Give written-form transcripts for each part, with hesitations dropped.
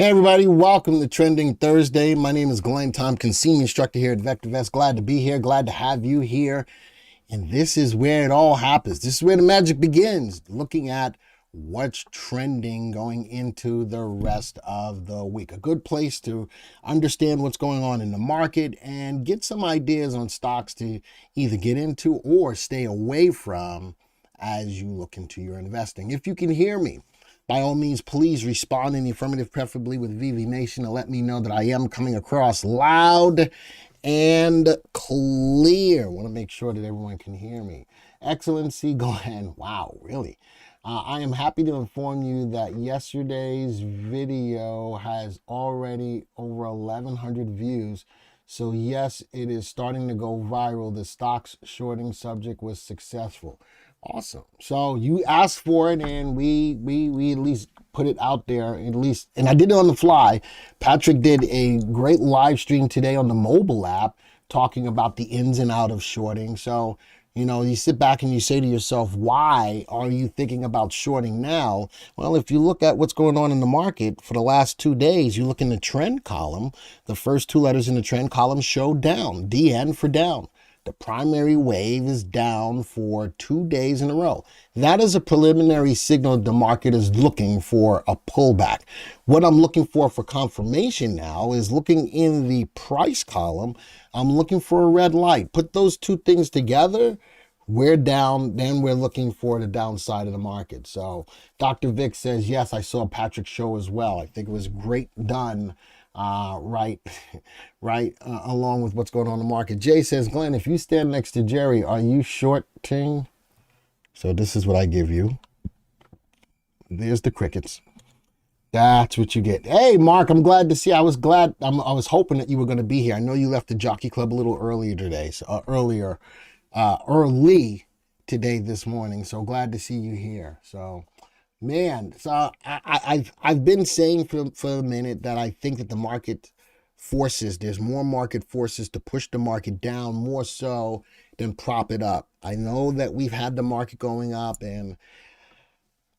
Hey everybody, welcome to Trending Thursday. My name is Glenn Tompkins, Senior Instructor here at VectorVest. Glad to be here, glad to have you here. And this is where it all happens. This is where the magic begins, looking at what's trending going into the rest of the week. A good place to understand what's going on in the market and get some ideas on stocks to either get into or stay away from as you look into your investing. If you can hear me, by all means, please respond in the affirmative, preferably with VV Nation, to let me know that I am coming across loud and clear. I want to make sure that everyone can hear me. Excellency Glenn, wow, really? I am happy to inform you that yesterday's video has already over 1,100 views. So yes, it is starting to go viral. The stocks shorting subject was successful. Awesome. So you asked for it, and we at least put it out there, at least, and I did it on the fly. Patrick did a great live stream today on the mobile app talking about the ins and out of shorting. So, you know, you sit back and you say to yourself, why are you thinking about shorting now? Well, if you look at what's going on in the market for the last 2 days, you look in the trend column, the first two letters in the trend column show down, DN for down. The primary wave is down for 2 days in a row. That is a preliminary signal the market is looking for a pullback. What I'm looking for confirmation now is looking in the price column. I'm looking for a red light. Put those two things together, we're down, then we're looking for the downside of the market. So Dr. Vic says, yes, I saw Patrick's show as well. I think it was great done. Right, along with what's going on in the market. Jay says, Glenn, if you stand next to Jerry, are you shorting? So this is what I give you. There's the crickets. That's what you get. Hey, Mark, I'm glad to see you. I was hoping that you were going to be here. I know you left the Jockey Club a little earlier today, so early today this morning. So glad to see you here. So. Man, so I've been saying for a minute that I think that the market forces, there's more market forces to push the market down more so than prop it up. I know that we've had the market going up and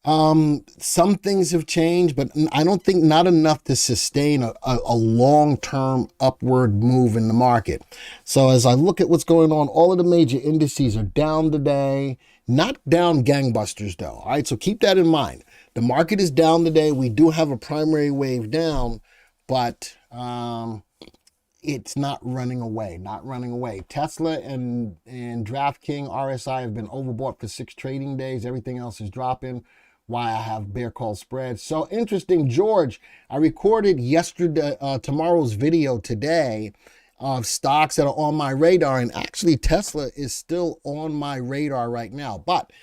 some things have changed, but I don't think not enough to sustain a long-term upward move in the market. So as I look at what's going on, all of the major indices are down today. Not down gangbusters though. All right, so keep that in mind. The market is down today. We do have a primary wave down, but it's not running away. Tesla and DraftKings RSI have been overbought for 6 trading days. Everything else is dropping. Why I have bear call spreads. So interesting, George. I recorded yesterday, tomorrow's video today of stocks that are on my radar, and actually Tesla is still on my radar right now. But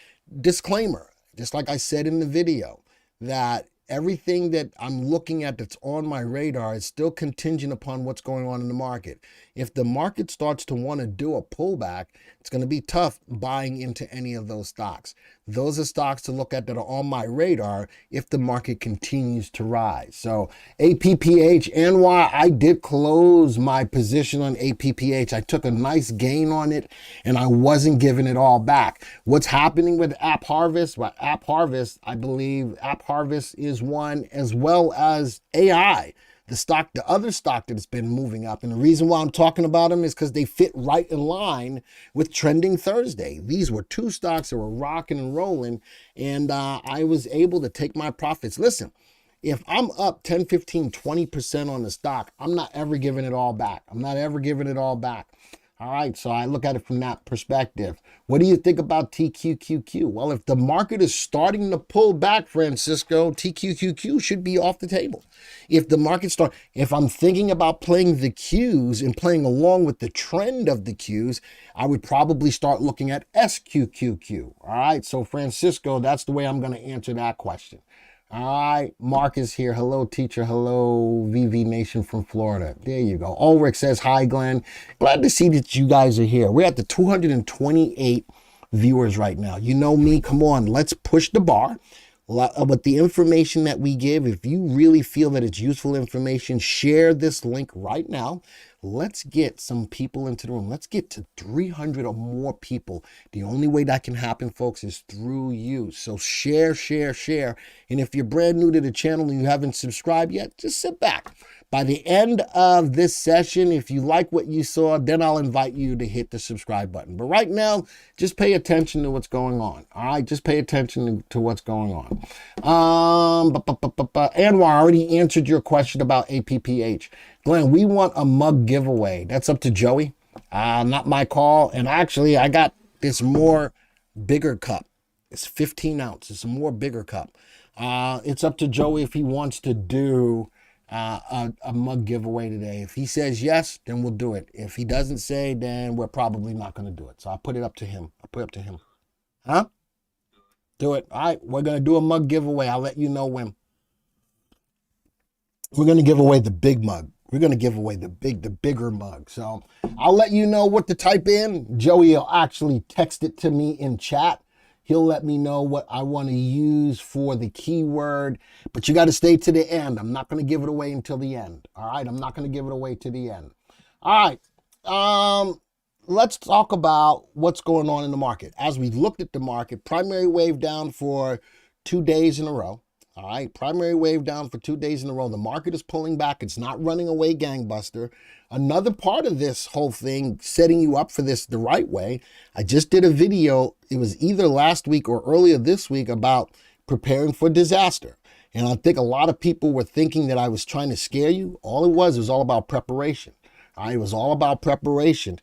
disclaimer, just like I said in the video, that everything that I'm looking at that's on my radar is still contingent upon what's going on in the market. If the market starts to want to do a pullback, it's going to be tough buying into any of those stocks. Those are stocks to look at that are on my radar if the market continues to rise. So APPH, NY, I did close my position on APPH. I took a nice gain on it and I wasn't giving it all back. What's happening with App Harvest? Well, App Harvest, I believe App Harvest is one, as well as AI. The other stock that's been moving up. And the reason why I'm talking about them is because they fit right in line with Trending Thursday. These were two stocks that were rocking and rolling, and I was able to take my profits. Listen, if I'm up 10, 15, 20% on the stock, I'm not ever giving it all back. All right, so I look at it from that perspective. What do you think about TQQQ? Well, if the market is starting to pull back, Francisco, TQQQ should be off the table. If I'm thinking about playing the Qs and playing along with the trend of the Qs, I would probably start looking at SQQQ. All right, so Francisco, that's the way I'm going to answer that question. All right, Mark is here. Hello, teacher. Hello, VV Nation from Florida. There you go. Ulrich says, hi, Glenn. Glad to see that you guys are here. We're at the 228 viewers right now. You know me. Come on, let's push the bar. With the information that we give, if you really feel that it's useful information, share this link right now. Let's get some people into the room. Let's get to 300 or more people. The only way that can happen, folks, is through you. So share, share, share. And if you're brand new to the channel and you haven't subscribed yet, just sit back. By the end of this session, if you like what you saw, then I'll invite you to hit the subscribe button. But right now, just pay attention to what's going on. All right, just pay attention to what's going on. Anwar, I already answered your question about APPH. Glenn, we want a mug giveaway. That's up to Joey. Not my call. And actually, I got this more bigger cup. It's 15 ounce. It's a more bigger cup. It's up to Joey if he wants to do a mug giveaway today. If he says yes, then we'll do it. If he doesn't say, then we're probably not going to do it. So I'll put it up to him. I'll put it up to him. Huh? Do it. All right. We're going to do a mug giveaway. I'll let you know when. We're going to give away the big mug. We're going to give away the bigger mug. So I'll let you know what to type in. Joey will actually text it to me in chat. He'll let me know what I want to use for the keyword, but you got to stay to the end. I'm not going to give it away until the end. All right. I'm not going to give it away to the end. All right. Let's talk about what's going on in the market. As we looked at the market, primary wave down for 2 days in a row. All right, primary wave down for 2 days in a row. The market is pulling back. It's not running away gangbuster. Another part of this whole thing, setting you up for this the right way, I just did a video, it was either last week or earlier this week, about preparing for disaster. And I think a lot of people were thinking that I was trying to scare you. All it was all about preparation. All right, it was all about preparation,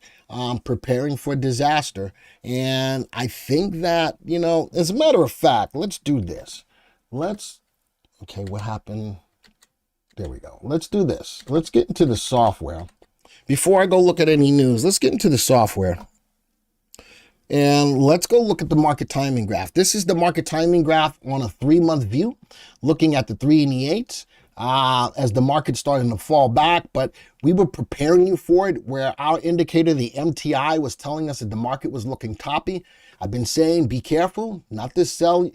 preparing for disaster. And I think that, you know, as a matter of fact, let's do this. Okay, what happened? There we go. Let's do this. Let's get into the software. Before I go look at any news, let's get into the software. And let's go look at the market timing graph. This is the market timing graph on a 3-month view, looking at the 3 and the 8s as the market starting to fall back. But we were preparing you for it, where our indicator, the MTI, was telling us that the market was looking toppy. I've been saying, be careful, not to sell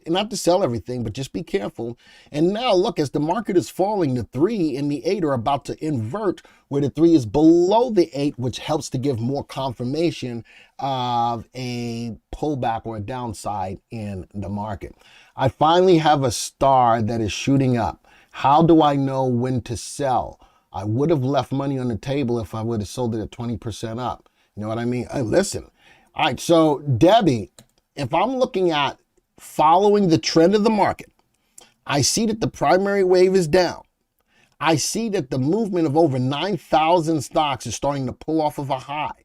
everything, but just be careful. And now look, as the market is falling, the 3 and the 8 are about to invert, where the 3 is below the 8, which helps to give more confirmation of a pullback or a downside in the market. I finally have a star that is shooting up. How do I know when to sell? I would have left money on the table if I would have sold it at 20% up. You know what I mean? Listen. All right, so Debbie, if I'm looking at following the trend of the market, I see that the primary wave is down. I see that the movement of over 9,000 stocks is starting to pull off of a high.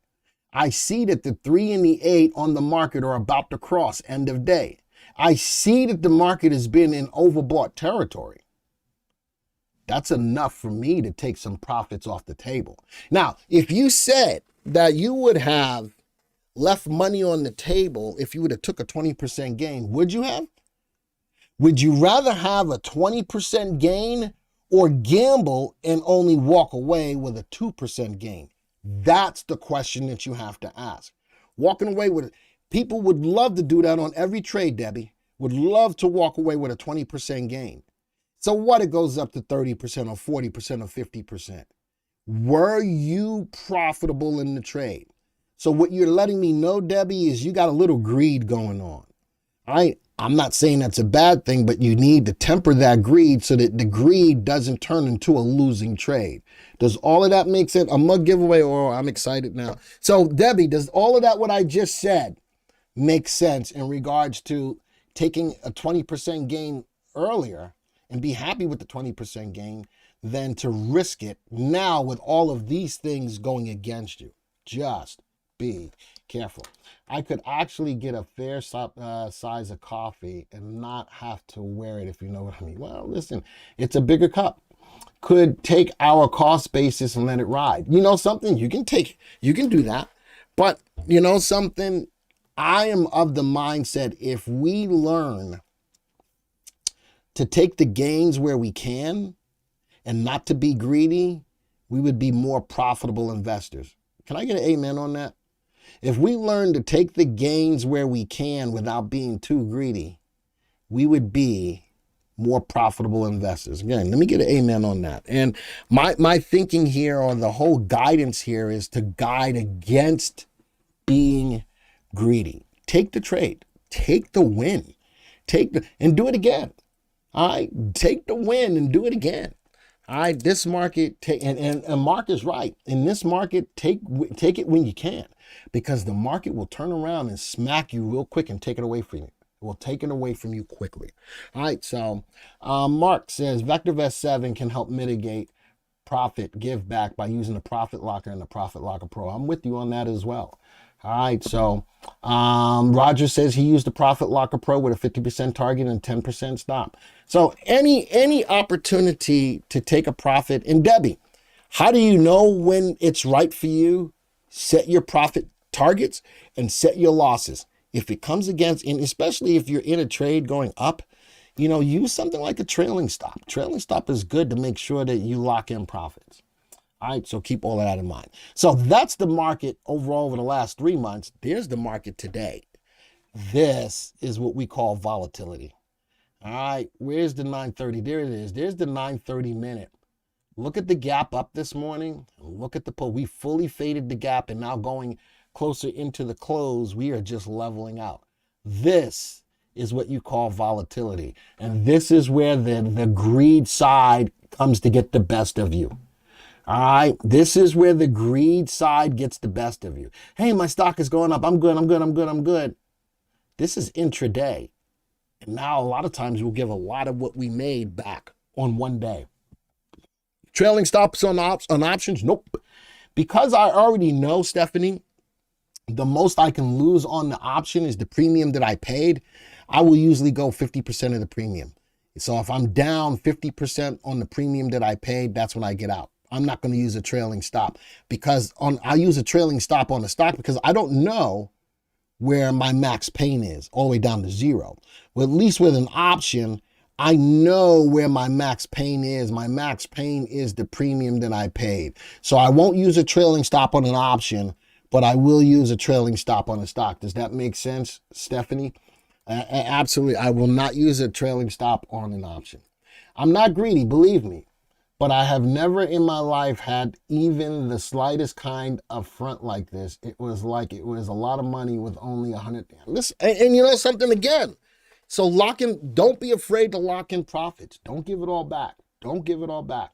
I see that the 3 and the 8 on the market are about to cross end of day. I see that the market has been in overbought territory. That's enough for me to take some profits off the table. Now, if you said that you would have left money on the table if you would have took a 20% gain, would you have? Would you rather have a 20% gain or gamble and only walk away with a 2% gain? That's the question that you have to ask. Walking away with it. People would love to do that on every trade, Debbie. Would love to walk away with a 20% gain. So what, it goes up to 30% or 40% or 50%. Were you profitable in the trade? So what you're letting me know, Debbie, is you got a little greed going on. All right. I'm not saying that's a bad thing, but you need to temper that greed so that the greed doesn't turn into a losing trade. Does all of that make sense? A mug giveaway, or I'm excited now. So Debbie, does all of that, what I just said, make sense in regards to taking a 20% gain earlier and be happy with the 20% gain than to risk it now with all of these things going against you? Just be careful. I could actually get a fair size of coffee and not have to wear it, if you know what I mean. Well, listen, it's a bigger cup. Could take our cost basis and let it ride. You know something? You can do that. But you know something? I am of the mindset, if we learn to take the gains where we can and not to be greedy, we would be more profitable investors. Can I get an amen on that? If we learn to take the gains where we can without being too greedy, we would be more profitable investors. Again, let me get an amen on that. And my thinking here, or the whole guidance here, is to guide against being greedy. Take the trade, take the win, and do it again. All right, take the win and do it again. All right, this market, and Mark is right. In this market, take it when you can, because the market will turn around and smack you real quick and take it away from you. It will take it away from you quickly. All right, so Mark says VectorVest 7 can help mitigate profit give back by using the Profit Locker and the Profit Locker Pro. I'm with you on that as well. All right, so Roger says he used the Profit Locker Pro with a 50% target and 10% stop. So any opportunity to take a profit. And Debbie, how do you know when it's right for you? Set your profit targets and set your losses. If it comes against, and especially if you're in a trade going up, use something like a trailing stop. Trailing stop is good to make sure that you lock in profits. All right, so keep all of that in mind. So that's the market overall over the last 3 months. There's the market today. This is what we call volatility. All right, where's the 930? There it is. There's the 930 minute. Look at the gap up this morning. Look at the pull. We fully faded the gap, and now going closer into the close, we are just leveling out. This is what you call volatility. And this is where the greed side comes to get the best of you. All right, this is where the greed side gets the best of you. Hey, my stock is going up. I'm good. This is intraday. And now a lot of times we'll give a lot of what we made back on one day. Trailing stops on options? Nope. Because I already know, Stephanie, the most I can lose on the option is the premium that I paid. I will usually go 50% of the premium. So if I'm down 50% on the premium that I paid, that's when I get out. I'm not going to use a trailing stop, because I use a trailing stop on the stock because I don't know where my max pain is all the way down to zero. Well, at least with an option, I know where my max pain is. My max pain is the premium that I paid. So I won't use a trailing stop on an option, but I will use a trailing stop on a stock. Does that make sense, Stephanie? Absolutely. I will not use a trailing stop on an option. I'm not greedy, believe me, but I have never in my life had even the slightest kind of front like this. It was like it was a lot of money with only 100. Listen, and you know something again. So don't be afraid to lock in profits. Don't give it all back. Don't give it all back.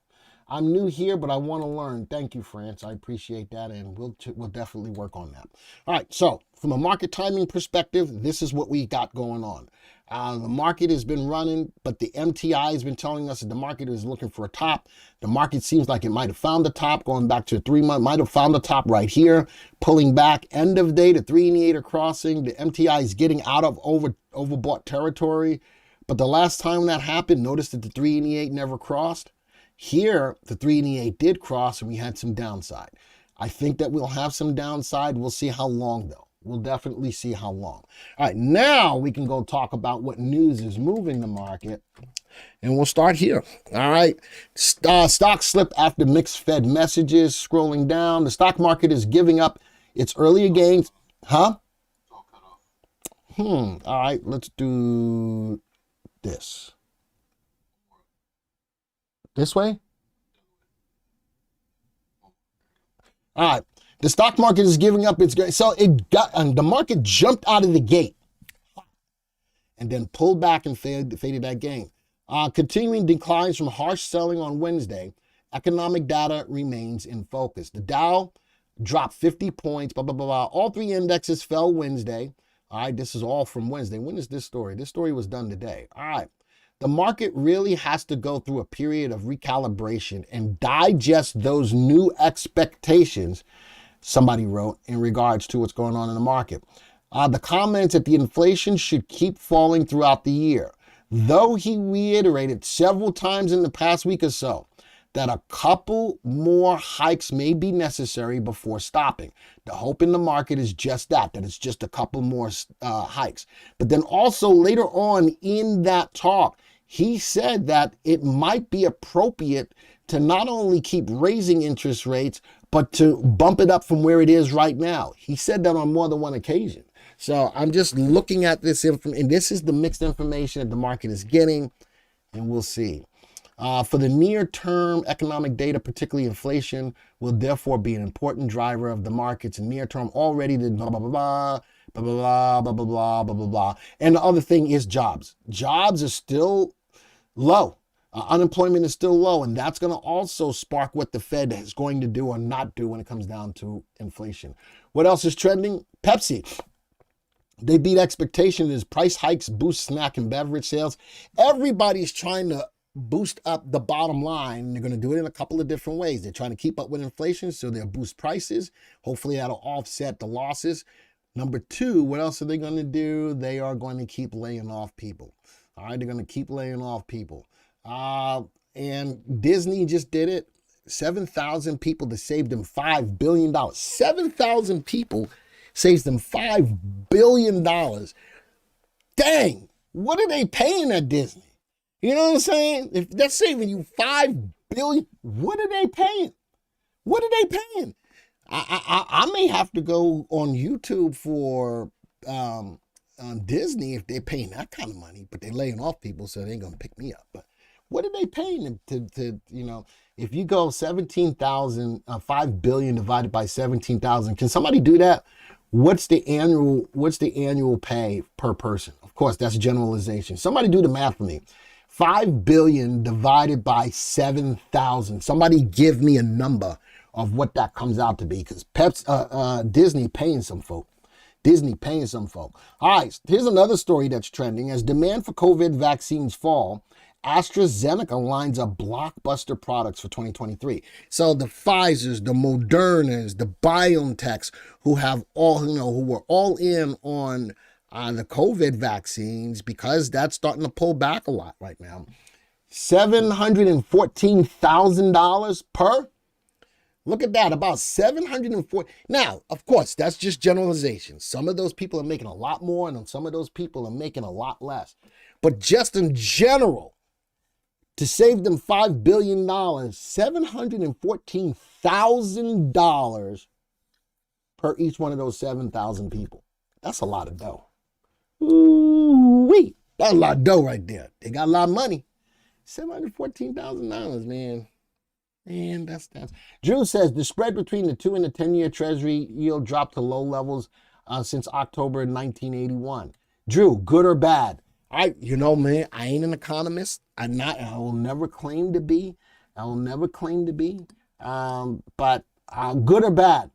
I'm new here, but I want to learn. Thank you, France. I appreciate that, and we'll definitely work on that. All right, so from a market timing perspective, this is what we got going on. The market has been running, but the MTI has been telling us that the market is looking for a top. The market seems like it might have found the top, going back to 3 months, might have found the top right here, pulling back. End of day, the 3 and the 8 are crossing. The MTI is getting out of overbought territory. But the last time that happened, notice that the 3 and the 8 never crossed. Here, the 3 and the 8 did cross, and we had some downside. I think that we'll have some downside. We'll see how long, though. We'll definitely see how long. All right, now we can go talk about what news is moving the market, and we'll start here. All right, stock slipped after mixed Fed messages. Scrolling down, the stock market is giving up its earlier gains. Huh? All right, let's do this. This way? All right. The stock market is giving up its gains. So the market jumped out of the gate and then pulled back and faded that gain. Continuing declines from harsh selling on Wednesday, economic data remains in focus. The Dow dropped 50 points, blah, blah, blah, blah. All 3 indexes fell Wednesday. All right, this is all from Wednesday. When is this story? This story was done today. All right. The market really has to go through a period of recalibration and digest those new expectations, somebody wrote, in regards to what's going on in the market. The comments that the inflation should keep falling throughout the year, though he reiterated several times in the past week or so that a couple more hikes may be necessary before stopping. The hope in the market is just that it's just a couple more hikes. But then also later on in that talk, he said that it might be appropriate to not only keep raising interest rates, but to bump it up from where it is right now. He said that on more than one occasion. So I'm just looking at this information, and this is the mixed information that the market is getting. and we'll see. For the near-term economic data, particularly inflation, will therefore be an important driver of the markets in near term. Already the blah, blah, blah, blah, blah, blah, blah, blah, blah, blah, blah, blah. And the other thing is jobs. Jobs are still low. Unemployment is still low, and that's going to also spark what the Fed is going to do or not do when it comes down to inflation. What else is trending? Pepsi. They beat expectations as price hikes boost snack and beverage sales. Everybody's trying to boost up the bottom line, and they're going to do it in a couple of different ways. They're trying to keep up with inflation, so they'll boost prices. Hopefully that'll offset the losses. Number two, what else are they going to do? They are going to keep laying off people. All right, they're going to keep laying off people. And Disney just did it. 7,000 people that saved them $5 billion. 7,000 people saves them $5 billion. Dang, what are they paying at Disney? You know what I'm saying? If they're saving you $5 billion, what are they paying? What are they paying? I may have to go on YouTube for Disney if they're paying that kind of money, but they're laying off people, so they ain't gonna pick me up. But what are they paying them to you know, if you go 17,000, 5 billion divided by 17,000, can somebody do that? What's the annual pay per person? Of course, that's generalization. Somebody do the math for me. 5 billion divided by 7,000. Somebody give me a number of what that comes out to be, because Disney paying some folk. Disney paying some folk. All right, here's another story that's trending. As demand for COVID vaccines fall, AstraZeneca lines up blockbuster products for 2023. So the Pfizers, the Modernas, the BioNTechs, who have all, you know, who were all in on the COVID vaccines, because that's starting to pull back a lot right now. $714,000 per. Look at that, about 740. Now, of course, that's just generalization. Some of those people are making a lot more, and some of those people are making a lot less. But just in general, to save them $5 billion, $714,000 per each one of those 7,000 people. That's a lot of dough. Ooh-wee. That's a lot of dough right there. They got a lot of money. $714,000, man. And that's. Drew says the spread between the 2 and the 10-year Treasury yield dropped to low levels since October 1981. Drew, good or bad? You know, man, I ain't an economist. I will never claim to be. But good or bad?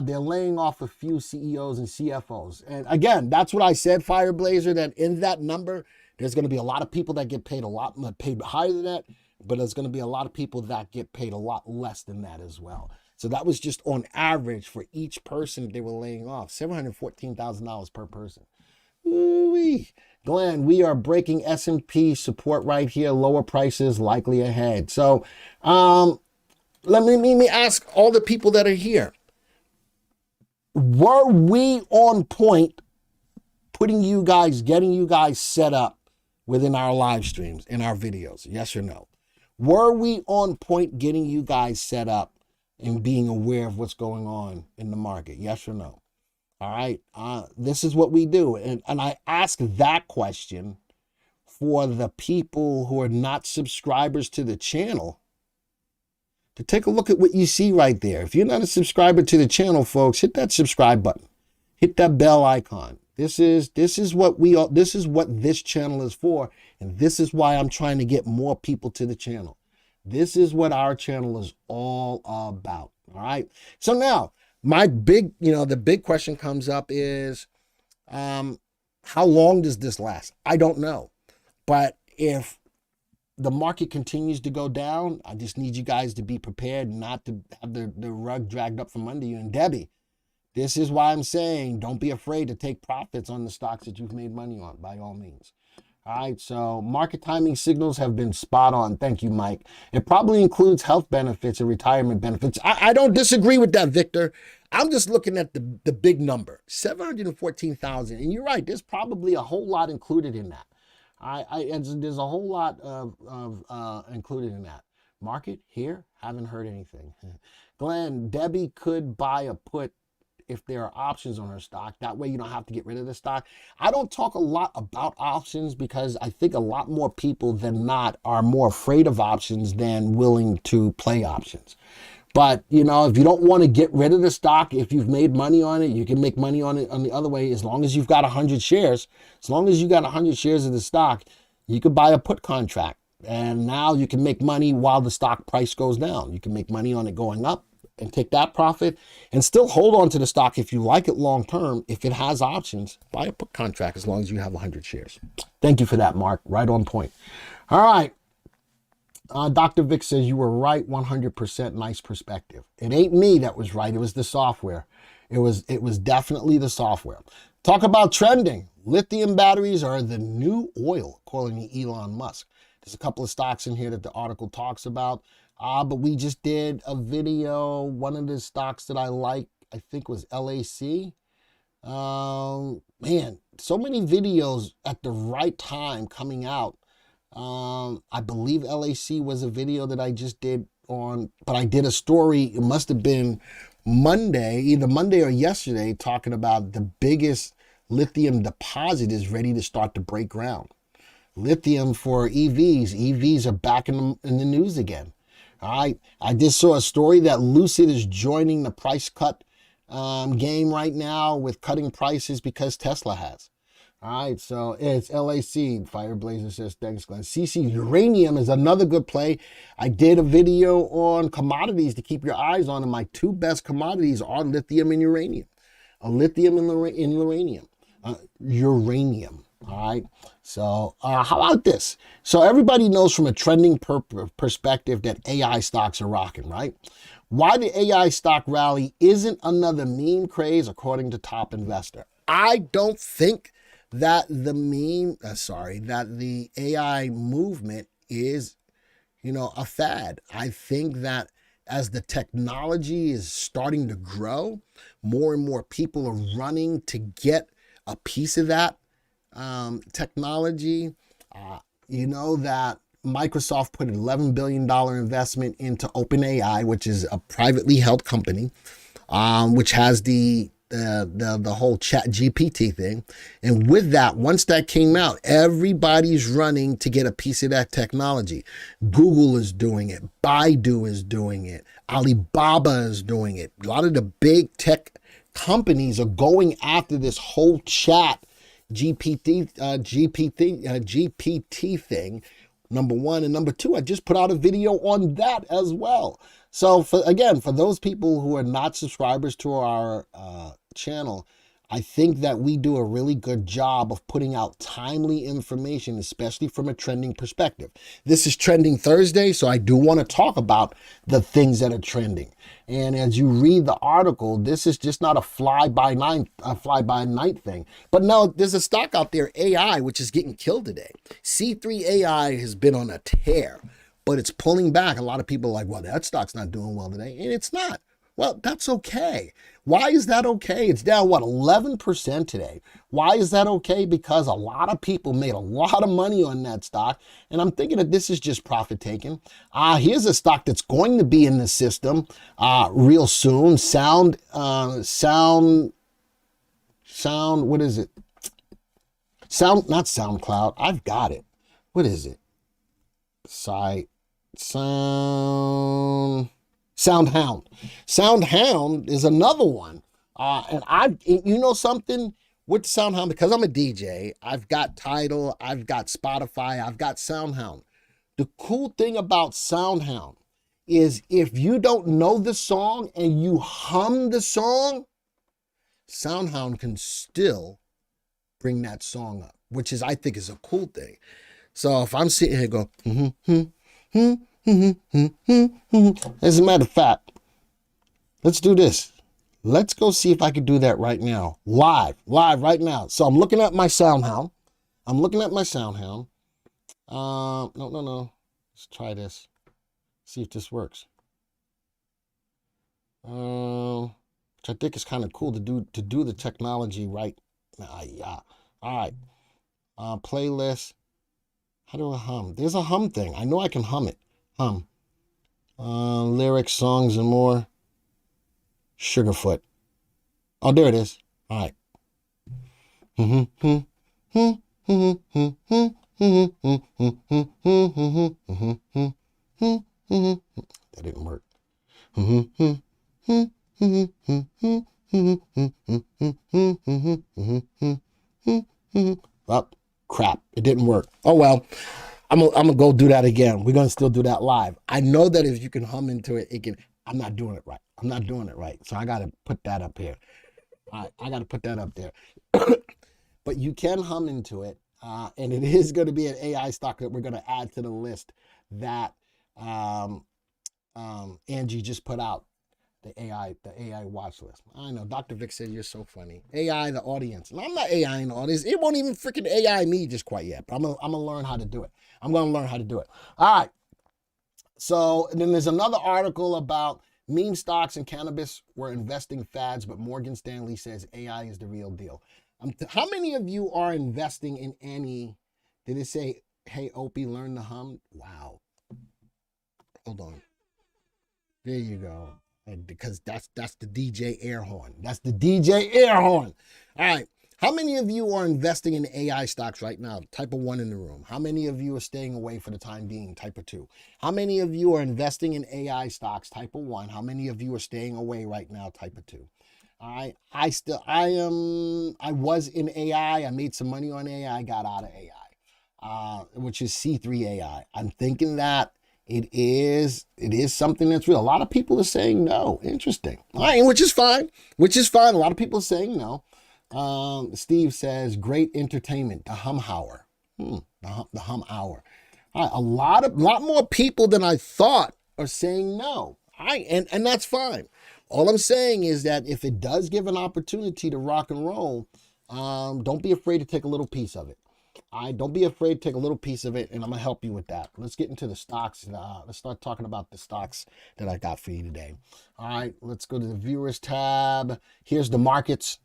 They're laying off a few CEOs and CFOs. And again, that's what I said, Fireblazer, that in that number, there's going to be a lot of people that get paid paid higher than that, but there's going to be a lot of people that get paid a lot less than that as well. So that was just on average for each person they were laying off, $714,000 per person. Ooh-wee. Glenn, we are breaking S&P support right here. Lower prices likely ahead. So let me ask all the people that are here. Were we on point getting you guys set up within our live streams, in our videos? Yes or no? Were we on point getting you guys set up and being aware of what's going on in the market? Yes or no? All right. This is what we do. And I ask that question for the people who are not subscribers to the channel to take a look at what you see right there. If you're not a subscriber to the channel, folks, hit that subscribe button. Hit that bell icon. This is what this channel is for, and this is why I'm trying to get more people to the channel. This is what our channel is all about. All right. So now, the big question comes up is, how long does this last? I don't know. But if the market continues to go down, I just need you guys to be prepared not to have the rug dragged up from under you. And Debbie, this is why I'm saying don't be afraid to take profits on the stocks that you've made money on, by all means. All right, so market timing signals have been spot on. Thank you, Mike. It probably includes health benefits and retirement benefits. I don't disagree with that, Victor. I'm just looking at the big number, 714,000. And you're right, there's probably a whole lot included in that. There's a whole lot of included in that. Market here, haven't heard anything. Glenn, Debbie could buy a put if there are options on her stock. That way you don't have to get rid of the stock. I don't talk a lot about options because I think a lot more people than not are more afraid of options than willing to play options. But, you know, if you don't want to get rid of the stock, if you've made money on it, you can make money on it on the other way. As long as you've got 100 shares, as long as you got 100 shares of the stock, you could buy a put contract. And now you can make money while the stock price goes down. You can make money on it going up and take that profit and still hold on to the stock if you like it long term. If it has options, buy a put contract as long as you have 100 shares. Thank you for that, Mark. Right on point. All right. Dr. Vic says you were right, 100%. Nice perspective. It ain't me that was right. It was the software. It was definitely the software. Talk about trending. Lithium batteries are the new oil, according to Elon Musk. There's a couple of stocks in here that the article talks about. But we just did a video. One of the stocks that I like, I think, was LAC. Man, so many videos at the right time coming out. I believe LAC was a video that I just did on, but I did a story. It must have been Monday, either Monday or yesterday, talking about the biggest lithium deposit is ready to start to break ground. Lithium for EVs. EVs are back in the news again. All right. I just saw a story that Lucid is joining the price cut game right now with cutting prices because Tesla has. All right, so it's LAC. Fireblazer says, thanks, Glenn. CC Uranium is another good play. I did a video on commodities to keep your eyes on, and my two best commodities are lithium and uranium. Lithium and uranium. Uranium, all right? So how about this? So everybody knows from a trending perspective that AI stocks are rocking, right? Why the AI stock rally isn't another meme craze, according to Top Investor. I don't think that the AI movement is, a fad. I think that as the technology is starting to grow, more and more people are running to get a piece of that technology. That Microsoft put an $11 billion investment into OpenAI, which is a privately held company, which has the whole chat GPT thing. And with that, once that came out, everybody's running to get a piece of that technology. Google is doing it. Baidu is doing it. Alibaba is doing it. A lot of the big tech companies are going after this whole chat GPT thing, number one. And number two, I just put out a video on that as well. So for those people who are not subscribers to our channel, I think that we do a really good job of putting out timely information, especially from a trending perspective. This is Trending Thursday, so I do want to talk about the things that are trending. And as you read the article, this is just not a fly-by-night thing. But no, there's a stock out there, AI, which is getting killed today. C3 AI has been on a tear, but it's pulling back. A lot of people are like, well, that stock's not doing well today. And it's not. Well, that's okay. Why is that okay? It's down, 11% today. Why is that okay? Because a lot of people made a lot of money on that stock. And I'm thinking that this is just profit taking. Here's a stock that's going to be in the system real soon. Sound, what is it? Not SoundCloud. I've got it. What is it? SoundHound. SoundHound is another one. And something with SoundHound, because I'm a DJ, I've got Tidal, I've got Spotify, I've got SoundHound. The cool thing about SoundHound is if you don't know the song and you hum the song, SoundHound can still bring that song up, which I think is a cool thing. So if I'm sitting here going, as a matter of fact, let's do this. Let's go see if I can do that right now. Live right now. So I'm looking at my SoundHound. No. Let's try this. See if this works. Which I think is kind of cool to do the technology right now. Yeah. All right. Playlist. How do I hum? There's a hum thing. I know I can hum it. Lyrics, songs, and more. Sugarfoot. Oh, there it is. All right. That didn't work. Oh, crap. It didn't work. Oh, well. I'm gonna go do that again. We're gonna still do that live. I know that if you can hum into it, it can. I'm not doing it right. I'm not doing it right. So I gotta put that up here. All right, I gotta put that up there. But you can hum into it, and it is going to be an AI stock that we're going to add to the list that Angie just put out. The AI watch list. I know Dr. Vic said you're so funny. AI the audience. And I'm not AI in the audience. It won't even freaking AI me just quite yet. But I'm gonna learn how to do it. I'm gonna learn how to do it. All right. So and then there's another article about meme stocks and cannabis were investing fads, but Morgan Stanley says AI is the real deal. How many of you are investing in any? Did it say, "Hey Opie, learn to hum"? Wow. Hold on. There you go. And because that's the DJ air horn. That's the DJ air horn. All right. How many of you are investing in AI stocks right now? Type of 1 in the room. How many of you are staying away for the time being? Type of 2. How many of you are investing in AI stocks? Type of 1. How many of you are staying away right now? Type of 2. All right. I was in AI. I made some money on AI. I got out of AI, which is C3 AI. I'm thinking that it is something that's real. A lot of people are saying no. Interesting. All right, which is fine. A lot of people are saying no. Steve says, great entertainment, the hum hour. The hum hour. All right, a lot more people than I thought are saying no. All right, and that's fine. All I'm saying is that if it does give an opportunity to rock and roll, don't be afraid to take a little piece of it. Don't be afraid to take a little piece of it, and I'm going to help you with that. Let's get into the stocks. Let's start talking about the stocks that I got for you today. All right, let's go to the viewers tab. Here's the markets.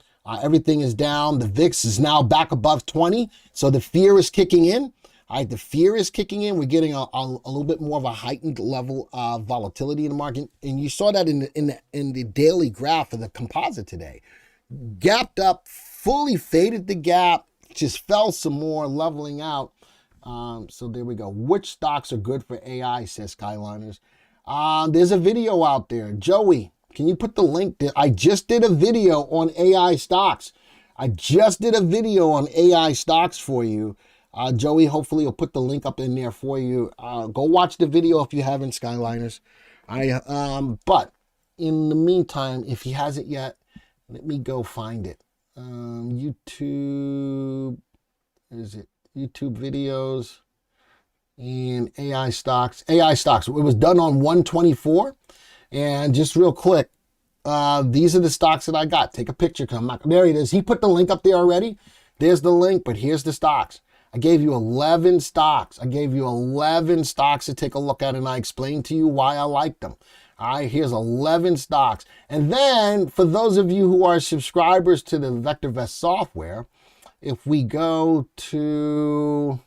Everything is down. The VIX is now back above 20, so the fear is kicking in. All right, the fear is kicking in. We're getting a little bit more of a heightened level of volatility in the market, and you saw that in the daily graph of the composite today. Gapped up, fully faded the gap, just fell some more, leveling out. So there we go. Which stocks are good for AI, says Skyliners. There's a video out there. Joey, can you put the link there? I just did a video on AI stocks. For you. Joey, hopefully he'll put the link up in there for you. Go watch the video if you haven't, Skyliners. But in the meantime, if he hasn't yet, let me go find it. YouTube videos and AI stocks. It was done on 124. And just real quick, these are the stocks that I got. Take a picture. There it is. He put the link up there already. There's the link, but here's the stocks. I gave you 11 stocks. to take a look at, and I explained to you why I liked them. All right, here's 11 stocks. And then for those of you who are subscribers to the VectorVest software, if we go to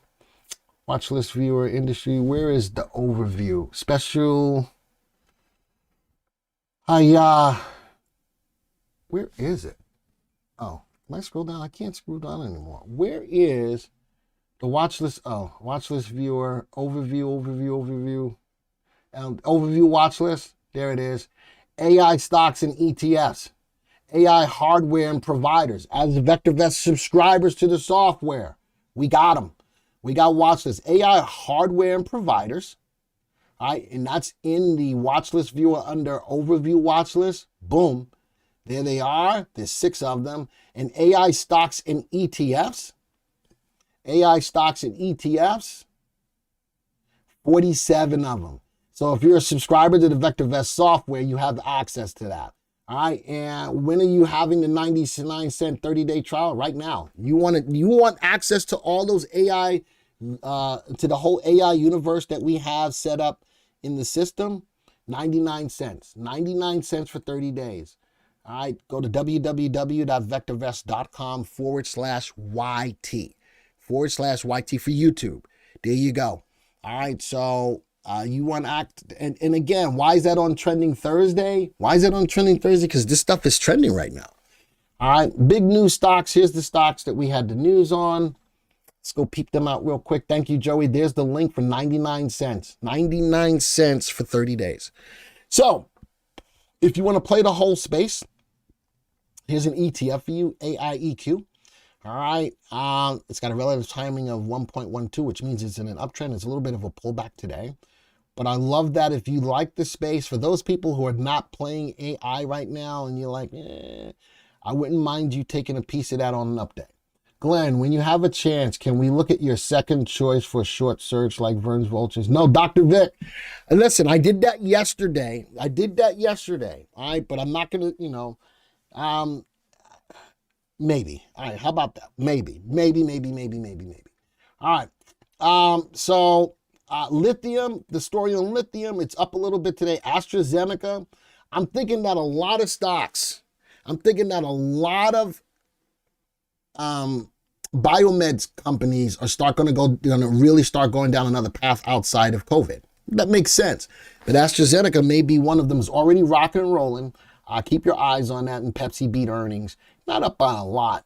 watch list viewer industry, where is the overview? Special. Where is it? Oh, can I scroll down? I can't scroll down anymore. Where is the watch list? Oh, watch list viewer, overview. Overview watch list. There it is. AI stocks and ETFs. AI hardware and providers. As VectorVest subscribers to the software, we got them. We got watch list. AI hardware and providers. All right, and that's in the watch list viewer under overview watch list. Boom. There they are. There's 6 of them. And AI stocks and ETFs. 47 of them. So if you're a subscriber to the VectorVest software, you have access to that. All right. And when are you having the 99-cent 30-day trial? Right now. You want access to all those AI, to the whole AI universe that we have set up in the system? 99 cents. 99 cents for 30 days. All right. Go to www.vectorvest.com/YT. /YT for YouTube. There you go. All right. So you want and again, why is that on Trending Thursday? Because this stuff is trending right now. All right, big news stocks. Here's the stocks that we had the news on. Let's go peep them out real quick. Thank you, Joey. There's the link for 99 cents. 99 cents for 30 days. So if you want to play the whole space, here's an ETF for you, AIEQ. All right. It's got a relative timing of 1.12, which means it's in an uptrend. It's a little bit of a pullback today. But I love that if you like the space, for those people who are not playing AI right now and you're like, I wouldn't mind you taking a piece of that on an up day. Glenn, when you have a chance, can we look at your second choice for a short search like Vern's Vultures? No, Dr. Vic. And listen, I did that yesterday. All right, but I'm not going to, maybe. All right, how about that? Maybe. All right. So lithium, the story on lithium, it's up a little bit today. AstraZeneca, I'm thinking that a lot of stocks, biomeds companies are going to really start going down another path outside of COVID. That makes sense. But AstraZeneca may be one of them, is already rocking and rolling. Keep your eyes on that. And Pepsi beat earnings. Not up by a lot.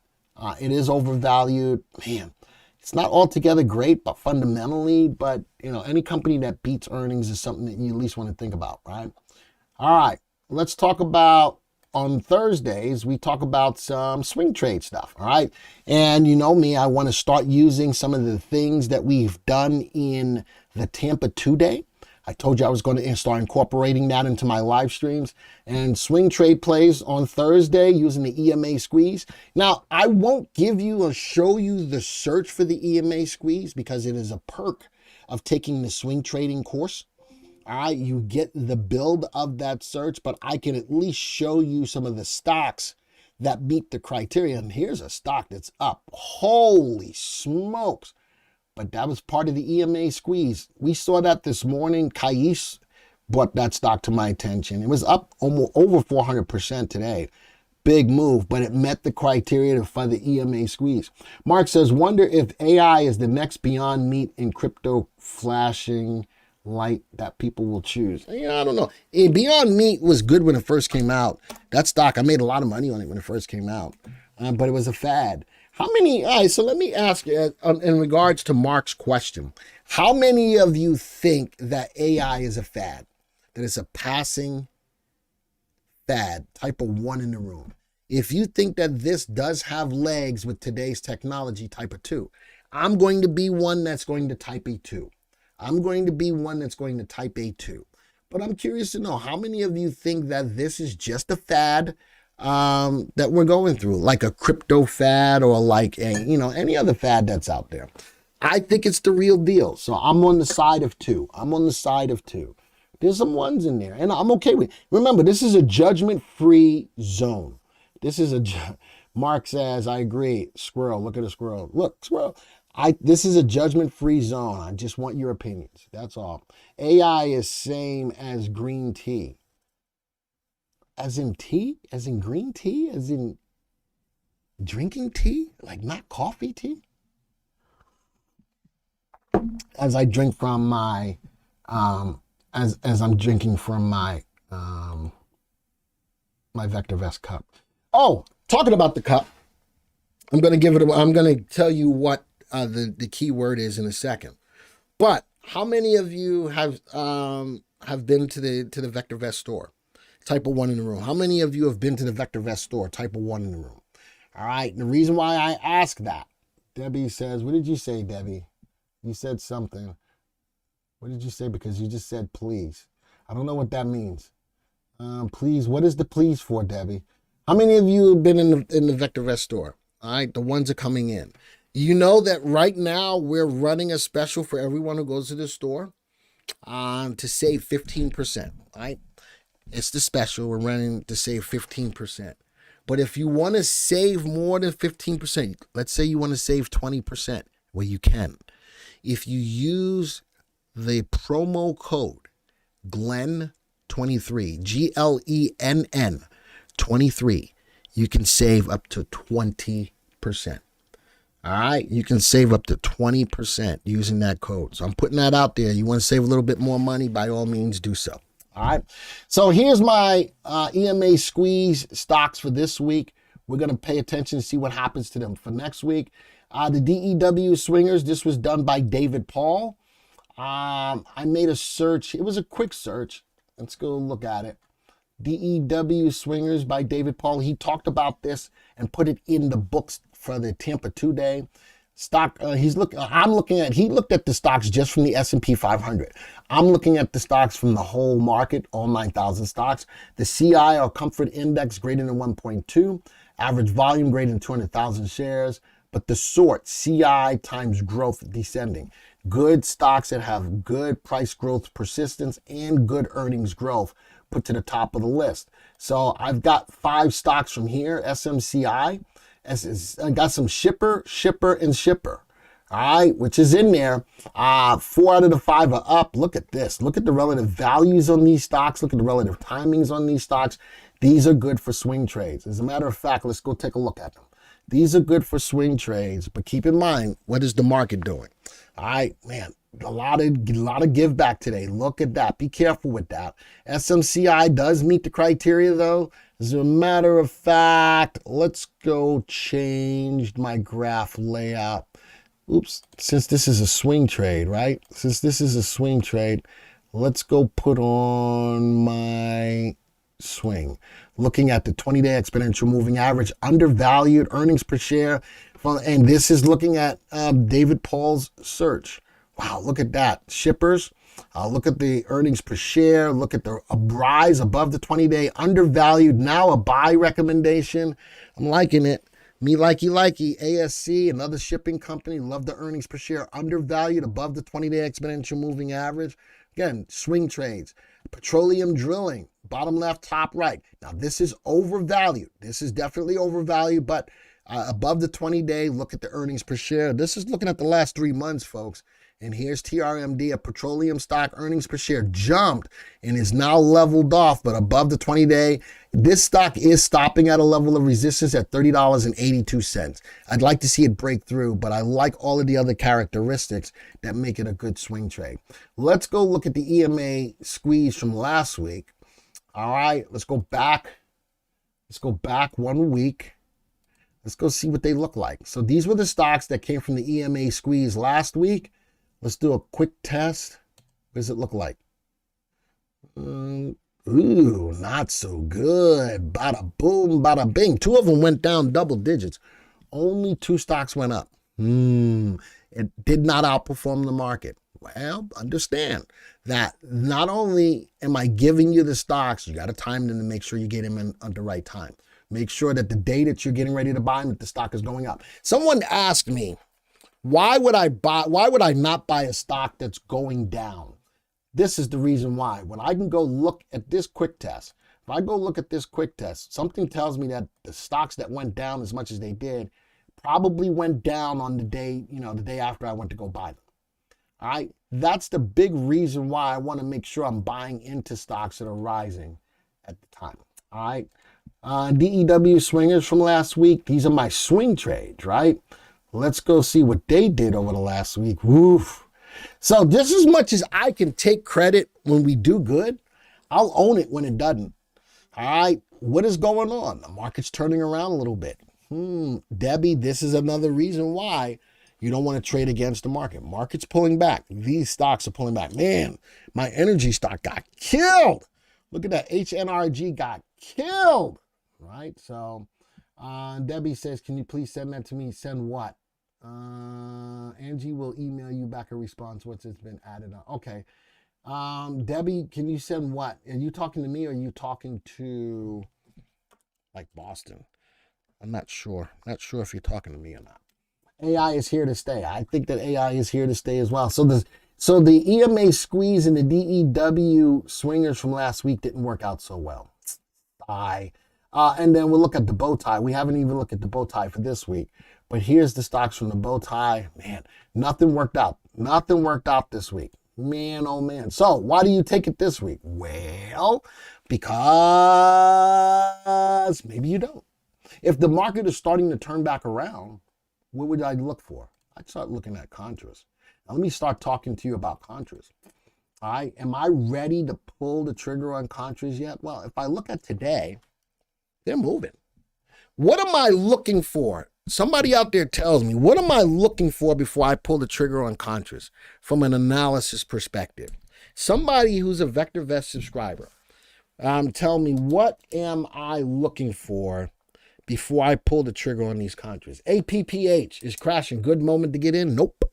It is overvalued. Man, it's not altogether great, but fundamentally, but any company that beats earnings is something that you at least want to think about, right? All right, let's talk about, on Thursdays, we talk about some swing trade stuff, all right? And you know me, I want to start using some of the things that we've done in the Tampa 2-day. I told you I was going to start incorporating that into my live streams. And swing trade plays on Thursday using the EMA squeeze. Now, I won't give you or show you the search for the EMA squeeze because it is a perk of taking the swing trading course. All right, you get the build of that search, but I can at least show you some of the stocks that meet the criteria. And here's a stock that's up. Holy smokes. But that was part of the EMA squeeze. We saw that this morning. Kais brought that stock to my attention. It was up almost over 400% today. Big move, but it met the criteria for the EMA squeeze. Mark says, wonder if AI is the next Beyond Meat in crypto flashing light that people will choose. I don't know. Beyond Meat was good when it first came out. That stock, I made a lot of money on it when it first came out, but it was a fad. All right, so let me ask you, in regards to Mark's question, how many of you think that AI is a fad, that it's a passing fad, type of one in the room? If you think that this does have legs with today's technology, type of 2. I'm going to be one that's going to type a 2. But I'm curious to know, how many of you think that this is just a fad that we're going through, like a crypto fad or like any other fad that's out there? I think it's the real deal. So I'm on the side of 2. There's some ones in there, and I'm okay with it. Remember, this is a judgment-free zone. Mark says, I agree. Squirrel, look at a squirrel. Look, squirrel. This is a judgment-free zone. I just want your opinions. That's all. AI is same as green tea. As in tea? As in green tea? As in drinking tea? Like not coffee tea? As I drink from my, as I'm drinking from my, my VectorVest cup. Oh, talking about the cup, I'm going to tell you what the key word is in a second. But how many of you have been to the VectorVest store? Type of 1 in the room. How many of you have been to the VectorVest store? Type of 1 in the room. All right. And the reason why I ask that, Debbie says, what did you say, Debbie? You said something. What did you say? Because you just said please. I don't know what that means. Please. What is the please for, Debbie? How many of you have been in the VectorVest store? All right. The ones are coming in. You know that right now we're running a special for everyone who goes to the store to save 15%. All right. It's the special. We're running to save 15%. But if you want to save more than 15%, let's say you want to save 20%, well, you can. If you use the promo code GLENN23, GLENN 23, you can save up to 20%. All right, you can save up to 20% using that code. So I'm putting that out there. You want to save a little bit more money, by all means, do so. All right, so here's my EMA squeeze stocks for this week. We're going to pay attention to see what happens to them for next week. The DEW swingers, this was done by David Paul. I made a search. It was a quick search. Let's go look at it. DEW swingers by David Paul. He talked about this and put it in the books for the Tampa 2-day. Stock, he looked at the stocks just from the S&P 500. I'm looking at the stocks from the whole market, all 9,000 stocks. The CI or comfort index greater than 1.2, average volume greater than 200,000 shares, but the sort, CI times growth descending. Good stocks that have good price growth persistence and good earnings growth put to the top of the list. So I've got 5 stocks from here, SMCI. I got some shipper, and shipper. All right, which is in there. 4 out of the 5 are up. Look at this. Look at the relative values on these stocks. Look at the relative timings on these stocks. These are good for swing trades. As a matter of fact, let's go take a look at them. These are good for swing trades, but keep in mind, what is the market doing? All right, man, a lot of give back today. Look at that. Be careful with that. SMCI does meet the criteria, though. As a matter of fact, let's go change my graph layout. Oops, since this is a swing trade, right? Since this is a swing trade, let's go put on my swing. Looking at the 20-day exponential moving average, undervalued earnings per share. And this is looking at David Paul's search. Wow, look at that. Shippers. Look at the earnings per share. Look at the rise above the 20-day. Undervalued, now a buy recommendation. I'm liking it. Me likey. ASC, another shipping company. Love the earnings per share. Undervalued above the 20-day exponential moving average. Again, swing trades. Petroleum drilling. Bottom left, top right. Now, this is overvalued. This is definitely overvalued, but above the 20-day, look at the earnings per share. This is looking at the last 3 months, folks. And here's TRMD, a petroleum stock earnings per share jumped and is now leveled off, but above the 20-day. This stock is stopping at a level of resistance at $30.82. I'd like to see it break through, but I like all of the other characteristics that make it a good swing trade. Let's go look at the EMA squeeze from last week. All right, let's go back. Let's go back 1 week. Let's go see what they look like. So these were the stocks that came from the EMA squeeze last week. Let's do a quick test. What does it look like? Ooh, not so good. Bada boom, bada bing. 2 of them went down double digits. Only 2 stocks went up. It did not outperform the market. Well, understand that not only am I giving you the stocks, you got to time them to make sure you get them in at the right time. Make sure that the day that you're getting ready to buy them, that the stock is going up. Someone asked me, why would I not buy a stock that's going down? This is the reason why. When I can go look at this quick test, if I go look at this quick test, something tells me that the stocks that went down as much as they did probably went down on the day, the day after I went to go buy them. All right. That's the big reason why I want to make sure I'm buying into stocks that are rising at the time. All right. DEW swingers from last week. These are my swing trades, right? Let's go see what they did over the last week. Woof. So just as much as I can take credit when we do good, I'll own it when it doesn't. All right. What is going on? The market's turning around a little bit. Debbie, this is another reason why you don't want to trade against the market. Market's pulling back. These stocks are pulling back. Man, my energy stock got killed. Look at that. HNRG got killed. Right? So Debbie says, can you please send that to me? Send what? Angie will email you back a response once it's been added on. Okay. Debbie, can you send what? Are you talking to me or are you talking to like Boston? I'm not sure. Not sure if you're talking to me or not. AI is here to stay. I think that AI is here to stay as well. So the EMA squeeze and the DEW swingers from last week didn't work out so well. And then we'll look at the bow tie. We haven't even looked at the bow tie for this week. But here's the stocks from the bow tie. Man, nothing worked out. Nothing worked out this week. Man, oh man. So why do you take it this week? Well, because maybe you don't. If the market is starting to turn back around, what would I look for? I'd start looking at contras. Now let me start talking to you about contras. All right, am I ready to pull the trigger on contras yet? Well, if I look at today, they're moving. What am I looking for? Somebody out there tells me, what am I looking for before I pull the trigger on contras from an analysis perspective? Somebody who's a VectorVest subscriber, tell me, what am I looking for before I pull the trigger on these contras? APPH is crashing. Good moment to get in? Nope.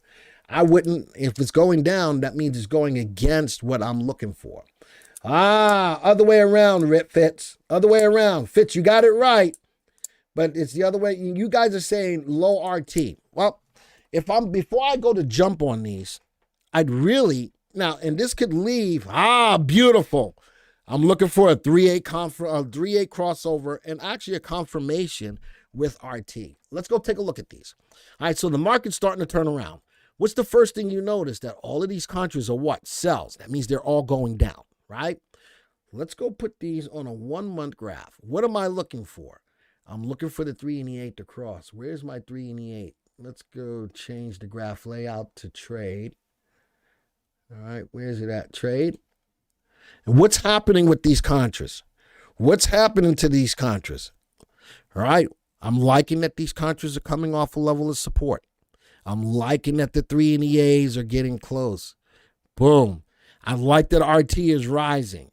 I wouldn't. If it's going down, that means it's going against what I'm looking for. Other way around, Fitz. Other way around. Fitz, you got it right. But it's the other way. You guys are saying low RT. Well, before I go to jump on these, I'd really, now, and this could leave, beautiful. I'm looking for a 3-8 crossover and actually a confirmation with RT. Let's go take a look at these. All right, so the market's starting to turn around. What's the first thing you notice? That all of these contras are what? Sells. That means they're all going down, right? Let's go put these on a 1-month graph. What am I looking for? I'm looking for the 3 and the 8 to cross. Where's my 3 and the 8? Let's go change the graph layout to trade. All right, where's it at? Trade. And what's happening with these contras? What's happening to these contras? All right, I'm liking that these contras are coming off a level of support. I'm liking that the 3 and the A's are getting close. Boom. I like that RT is rising.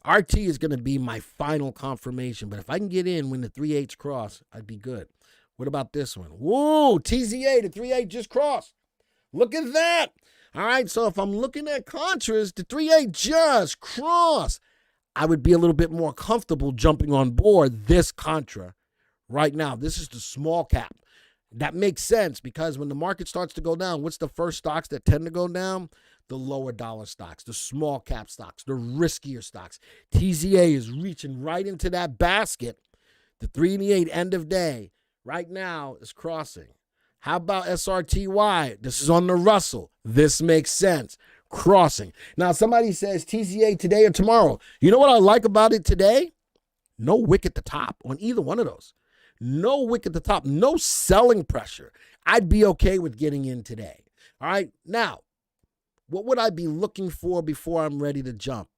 RT is going to be my final confirmation, but if I can get in when the 3/8s cross, I'd be good. What about this one? Whoa, TZA, the 3/8 just crossed. Look at that. All right, so if I'm looking at contras, the 3/8 just crossed. I would be a little bit more comfortable jumping on board this contra right now. This is the small cap. That makes sense because when the market starts to go down, what's the first stocks that tend to go down? The lower dollar stocks, the small cap stocks, the riskier stocks. TZA is reaching right into that basket. The 3 and the 8 end of day right now is crossing. How about SRTY? This is on the Russell. This makes sense. Crossing. Now, somebody says TZA today or tomorrow. You know what I like about it today? No wick at the top on either one of those. No wick at the top. No selling pressure. I'd be okay with getting in today. All right. Now, what would I be looking for before I'm ready to jump?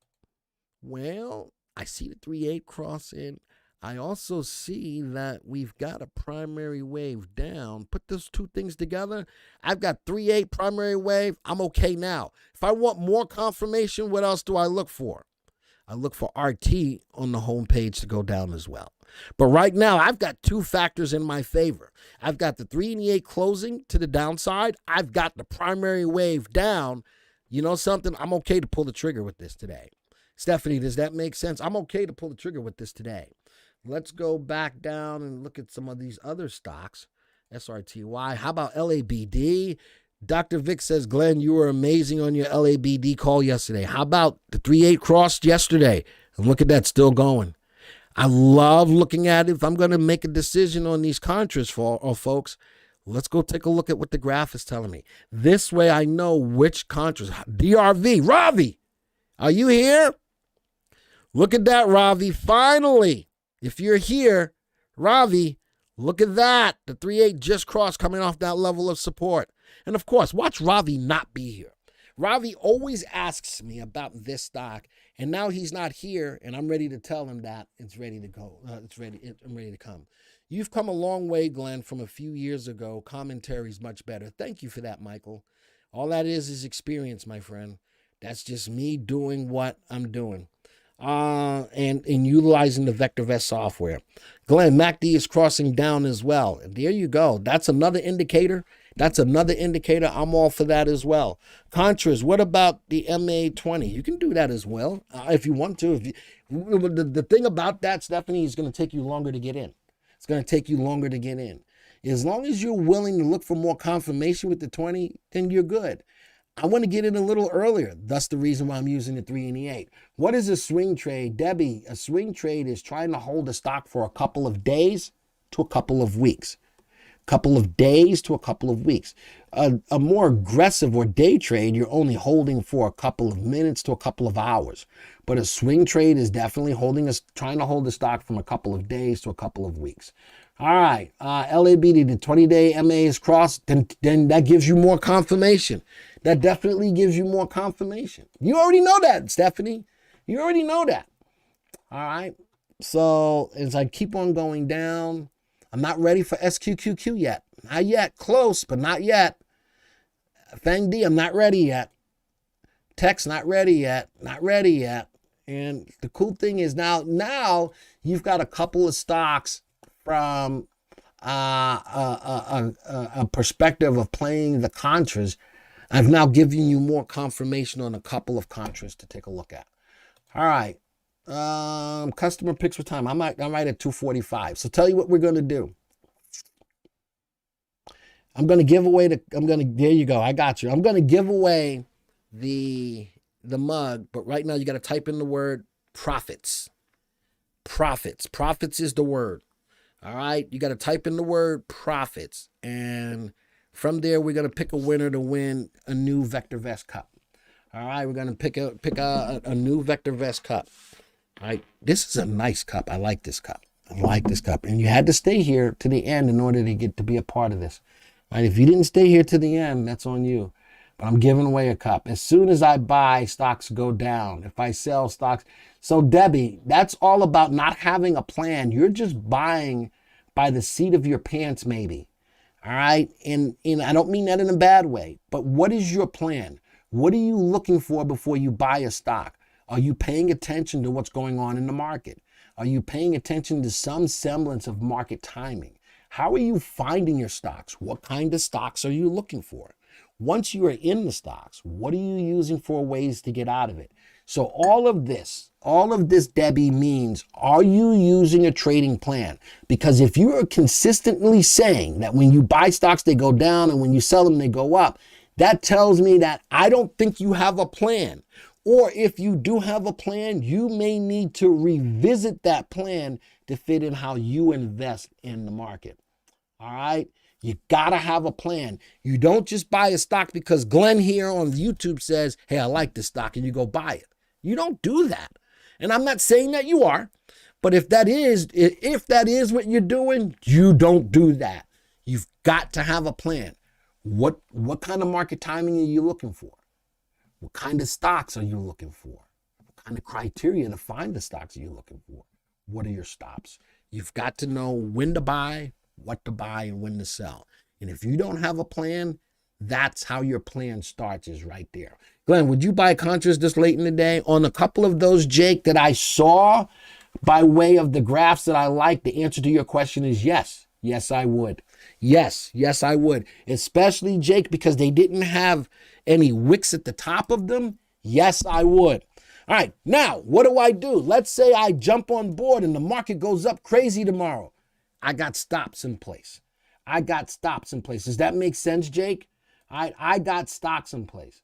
Well, I see the 3/8 crossing. I also see that we've got a primary wave down. Put those two things together. I've got 3/8 primary wave. I'm okay now. If I want more confirmation, what else do I look for? I look for RT on the home page to go down as well. But right now, I've got two factors in my favor. I've got the 3 and the 8 closing to the downside. I've got the primary wave down. You know something? I'm okay to pull the trigger with this today. Stephanie, does that make sense? I'm okay to pull the trigger with this today. Let's go back down and look at some of these other stocks. SRTY. How about LABD? Dr. Vic says, Glenn, you were amazing on your LABD call yesterday. How about the 3/8 crossed yesterday? And look at that, still going. I love looking at it. If I'm going to make a decision on these contras, folks, let's go take a look at what the graph is telling me. This way I know which contras. DRV, Ravi, are you here? Look at that, Ravi. Finally, if you're here, Ravi, look at that. The 3/8 just crossed coming off that level of support. And of course, watch Ravi not be here. Ravi always asks me about this stock, and now he's not here, and I'm ready to tell him that it's ready to go. I'm ready to come. You've come a long way, Glenn, from a few years ago. Commentary's much better. Thank you for that, Michael. All that is experience, my friend. That's just me doing what I'm doing. And utilizing the VectorVest software. Glenn, MACD is crossing down as well. And there you go. That's another indicator. I'm all for that as well. Contras, what about the MA20? You can do that as well if you want to. The thing about that, Stephanie, is going to take you longer to get in. It's going to take you longer to get in. As long as you're willing to look for more confirmation with the 20, then you're good. I want to get in a little earlier. That's the reason why I'm using the 3 and the 8. What is a swing trade? Debbie, a swing trade is trying to hold a stock for a couple of days to a couple of weeks. Couple of days to a couple of weeks. A more aggressive or day trade, you're only holding for a couple of minutes to a couple of hours. But a swing trade is definitely trying to hold the stock from a couple of days to a couple of weeks. All right, LABD, the 20-day MA is crossed, then that gives you more confirmation. That definitely gives you more confirmation. You already know that, Stephanie. You already know that. All right, so as I keep on going down, I'm not ready for SQQQ yet. Not yet. Close, but not yet. Fang D, I'm not ready yet. Tech's not ready yet. Not ready yet. And the cool thing is now you've got a couple of stocks from a perspective of playing the contras. I've now given you more confirmation on a couple of contras to take a look at. All right. Customer picks for time. I'm right at 2:45. So tell you what we're going to do. I'm going to give away there you go. I got you. I'm going to give away the mug, but right now you got to type in the word profits. Profits. Profits is the word. All right. You got to type in the word profits. And from there, we're going to pick a winner to win a new VectorVest cup. All right. We're going to pick a new VectorVest cup. All right. This is a nice cup. I like this cup. And you had to stay here to the end in order to get to be a part of this. All right. If you didn't stay here to the end, that's on you. But I'm giving away a cup. As soon as I buy, stocks go down. If I sell stocks. So Debbie, that's all about not having a plan. You're just buying by the seat of your pants, maybe. All right. And I don't mean that in a bad way, but what is your plan? What are you looking for before you buy a stock? Are you paying attention to what's going on in the market? Are you paying attention to some semblance of market timing? How are you finding your stocks? What kind of stocks are you looking for? Once you are in the stocks, what are you using for ways to get out of it? So all of this, Debbie, means, are you using a trading plan? Because if you are consistently saying that when you buy stocks, they go down, and when you sell them, they go up, that tells me that I don't think you have a plan. Or if you do have a plan, you may need to revisit that plan to fit in how you invest in the market. All right? You got to have a plan. You don't just buy a stock because Glenn here on YouTube says, hey, I like this stock, and you go buy it. You don't do that. And I'm not saying that you are, but if that is what you're doing, you don't do that. You've got to have a plan. What kind of market timing are you looking for? What kind of stocks are you looking for? What kind of criteria to find the stocks are you looking for? What are your stops? You've got to know when to buy, what to buy, and when to sell. And if you don't have a plan, that's how your plan starts, is right there. Glenn, would you buy contras this late in the day? On a couple of those, Jake, that I saw by way of the graphs that I like, the answer to your question is yes. Yes, I would. Yes, I would. Especially, Jake, because they didn't have any wicks at the top of them. Yes, I would. All right, now, what do? Let's say I jump on board and the market goes up crazy tomorrow. I got stops in place. Does that make sense, Jake? I got stops in place.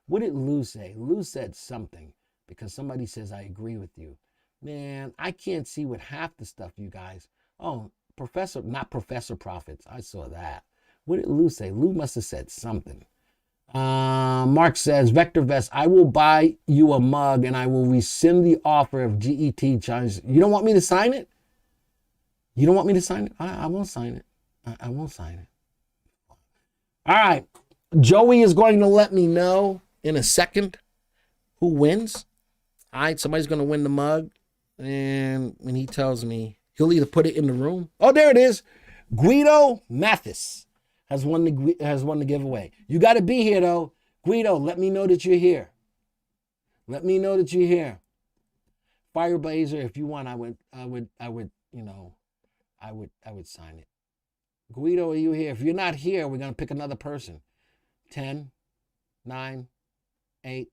What did Lou say? Lou said something because somebody says, I agree with you. Man, I can't see with half the stuff, you guys. Oh, not Professor Profits. I saw that. What did Lou say? Lou must have said something. Mark says, VectorVest, I will buy you a mug and I will rescind the offer of GET China. You don't want me to sign it? I won't sign it. I won't sign it. All right. Joey is going to let me know in a second who wins. All right. Somebody's going to win the mug. And when he tells me, he'll either put it in the room. Oh, there it is. Guido Mathis has won the giveaway. You got to be here, though. Guido, let me know that you're here. Fireblazer, if you want, I would sign it. Guido, are you here? If you're not here, we're going to pick another person. 10, 9, 8,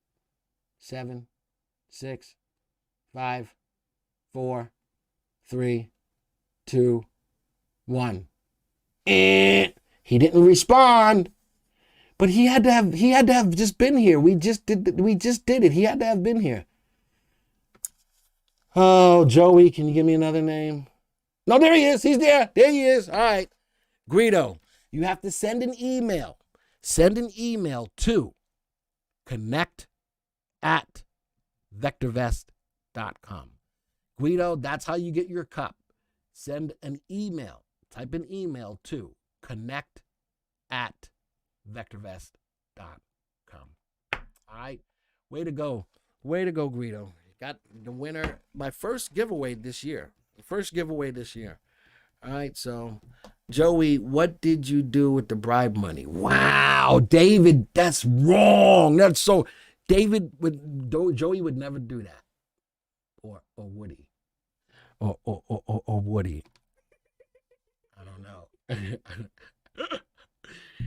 7, 6, 5, 4, 3, 2, 1. He didn't respond. But he had to have just been here. We just did it. He had to have been here. Oh, Joey, can you give me another name? No, there he is. He's there. There he is. All right. Guido, you have to send an email. Send an email to connect@vectorvest.com. Guido, that's how you get your cup. Send an email. Type an email to connect@vectorvest.com. All right. Way to go. Guido. Got the winner. My first giveaway this year. All right, so Joey, what did you do with the bribe money? Wow, David, that's wrong. That's so. Joey would never do that, or would he? Or would he? I don't know.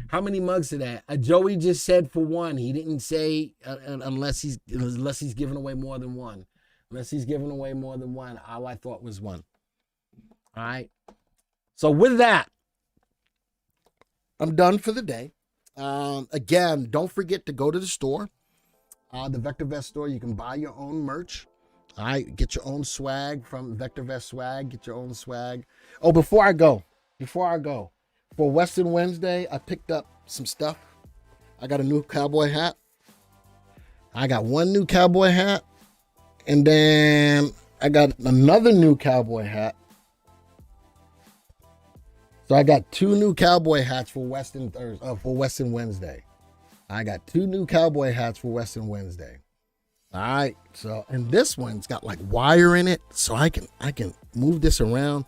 How many mugs today? Joey just said for one. He didn't say unless he's giving away more than one. Unless he's giving away more than one. All I thought was one. All right. So with that, I'm done for the day. Again, don't forget to go to the store, the VectorVest store. You can buy your own merch. All right, get your own swag from VectorVest Swag. Get your own swag. Oh, before I go, for Western Wednesday, I picked up some stuff. I got a new cowboy hat. I got one new cowboy hat, and then I got another new cowboy hat. So I got two new cowboy hats for Western Wednesday. I got two new cowboy hats for Western Wednesday. All right. So, and this one's got like wire in it, so I can move this around.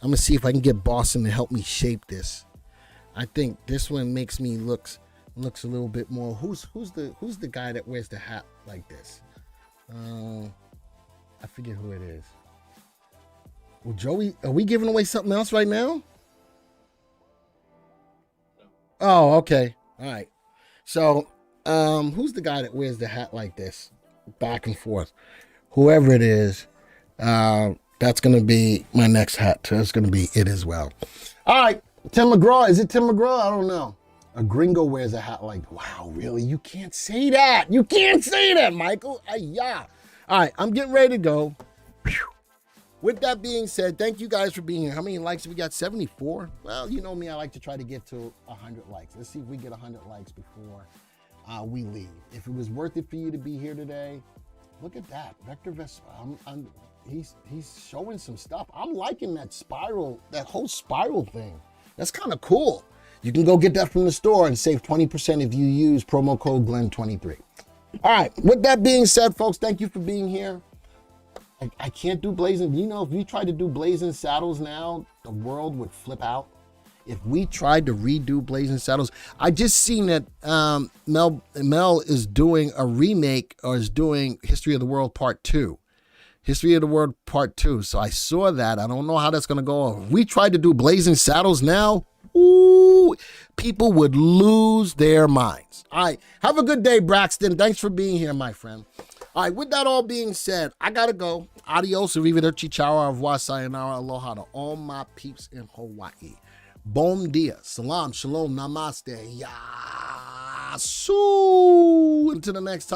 I'm gonna see if I can get Boston to help me shape this. I think this one makes me looks a little bit more. Who's the guy that wears the hat like this? I forget who it is. Well, Joey, are we giving away something else right now? Oh, okay. All right. So, who's the guy that wears the hat like this, back and forth? Whoever it is, that's going to be my next hat. So that's going to be it as well. All right. Tim McGraw. Is it Tim McGraw? I don't know. A gringo wears a hat like, wow, really? You can't say that. You can't say that, Michael. Yeah. All right. I'm getting ready to go. With that being said, thank you guys for being here. How many likes have we got? 74? Well, you know me, I like to try to get to 100 likes. Let's see if we get 100 likes before we leave. If it was worth it for you to be here today, look at that. VectorVest, he's showing some stuff. I'm liking that spiral, that whole spiral thing. That's kind of cool. You can go get that from the store and save 20% if you use promo code Glenn23. All right, with that being said, folks, thank you for being here. I can't do blazing. You know, if we tried to do blazing saddles now, the world would flip out. If we tried to redo blazing saddles, I just seen that Mel is doing a remake, or is doing History of the World Part 2. History of the World Part 2. So I saw that. I don't know how that's going to go. If we tried to do blazing saddles now, ooh, people would lose their minds. All right. Have a good day, Braxton. Thanks for being here, my friend. All right, with that all being said, I gotta go. Adios, arrivederci, ciao, au revoir, sayonara, aloha to all my peeps in Hawaii. Bom dia, salam, shalom, namaste, yasu. Until the next time.